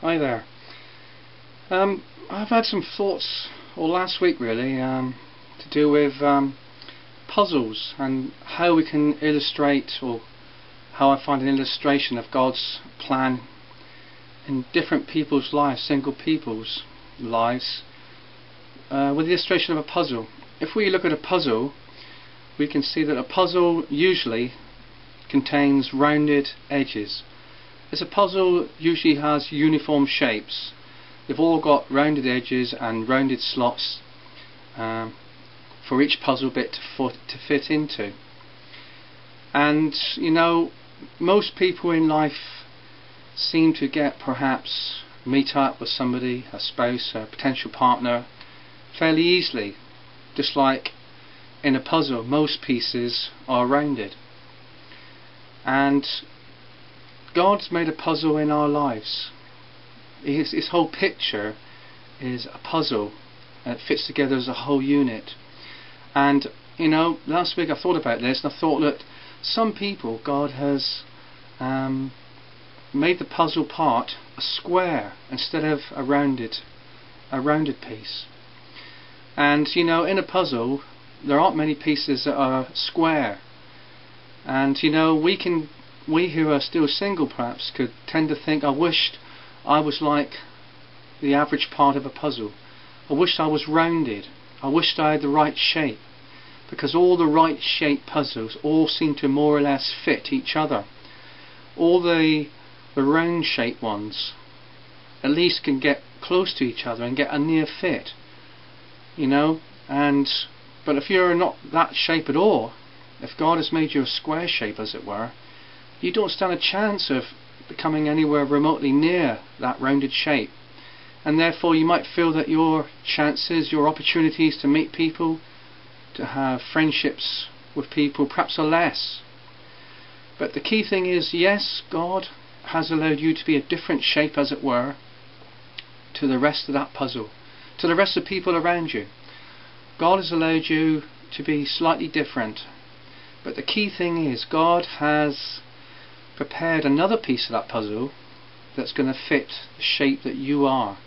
Hi there. I've had some thoughts, or last week really, to do with puzzles and how we can illustrate, or how I find an illustration of God's plan in different people's lives, single people's lives, with the illustration of a puzzle. If we look at a puzzle, we can see that a puzzle usually contains rounded edges. As a puzzle usually has uniform shapes. They've all got rounded edges and rounded slots for each puzzle bit to fit into. And you know, most people in life seem to meet up with somebody, a spouse, a potential partner, fairly easily. Just like in a puzzle, most pieces are rounded. And God's made a puzzle in our lives. His whole picture is a puzzle, and it fits together as a whole unit. And you know, last week I thought about this, and I thought that some people, God has made the puzzle part a square instead of a rounded piece. And you know, in a puzzle there aren't many pieces that are square. And you know, we who are still single perhaps could tend to think, I wished I was like the average part of a puzzle. I wished I was rounded. I wished I had the right shape. Because all the right shaped puzzles all seem to more or less fit each other. All the round shaped ones at least can get close to each other and get a near fit. You know, but if you're not that shape at all, if God has made you a square shape as it were, you don't stand a chance of becoming anywhere remotely near that rounded shape. And therefore you might feel that your chances, your opportunities to meet people, to have friendships with people perhaps are less. But the key thing is, yes, God has allowed you to be a different shape as it were to the rest of that puzzle, to the rest of the people around you. God has allowed you to be slightly different. But the key thing is, God has prepared another piece of that puzzle that's going to fit the shape that you are,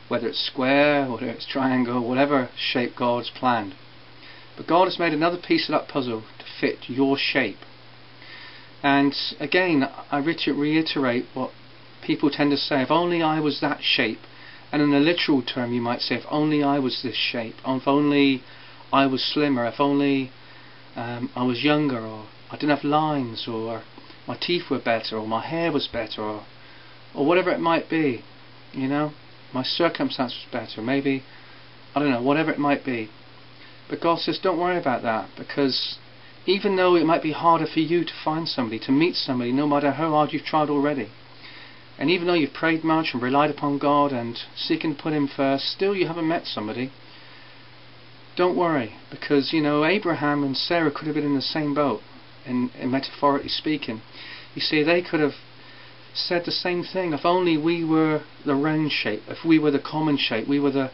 whether it's square, whether it's triangle, whatever shape God's planned. But God has made another piece of that puzzle to fit your shape. And again, I reiterate what people tend to say, if only I was that shape. And in a literal term you might say, if only I was this shape, if only I was slimmer, if only I was younger, or I didn't have lines, or my teeth were better, or my hair was better, or whatever it might be, you know, my circumstance was better, maybe, I don't know, whatever it might be. But God says, don't worry about that, because even though it might be harder for you to find somebody, to meet somebody, no matter how hard you've tried already, and even though you've prayed much and relied upon God and seeking to put Him first, still you haven't met somebody, don't worry, because you know, Abraham and Sarah could have been in the same boat, in metaphorically speaking. You see, they could have said the same thing, if only we were the round shape, if we were the common shape, we were the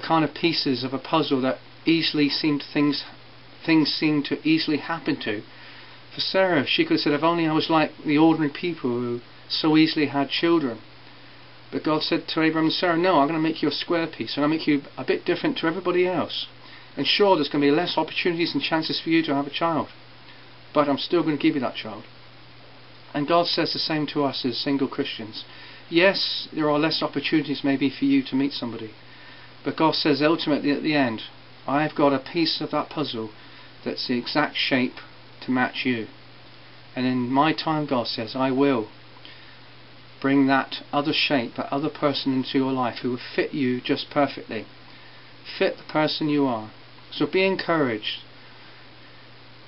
kind of pieces of a puzzle that things seem to easily happen to. For Sarah, she could have said, if only I was like the ordinary people who so easily had children. But God said to Abraham and Sarah, no, I'm going to make you a square piece, I'm going to make you a bit different to everybody else. And sure, there's going to be less opportunities and chances for you to have a child, but I'm still going to give you that child. And God says the same to us as single Christians. Yes, there are less opportunities maybe for you to meet somebody, but God says ultimately at the end, I've got a piece of that puzzle that's the exact shape to match you. And in my time, God says, I will bring that other shape, that other person into your life who will fit you just perfectly. Fit the person you are. So be encouraged.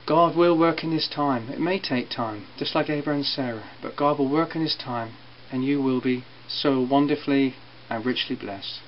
God will work in His time. It may take time, just like Abraham and Sarah, but God will work in His time, and you will be so wonderfully and richly blessed.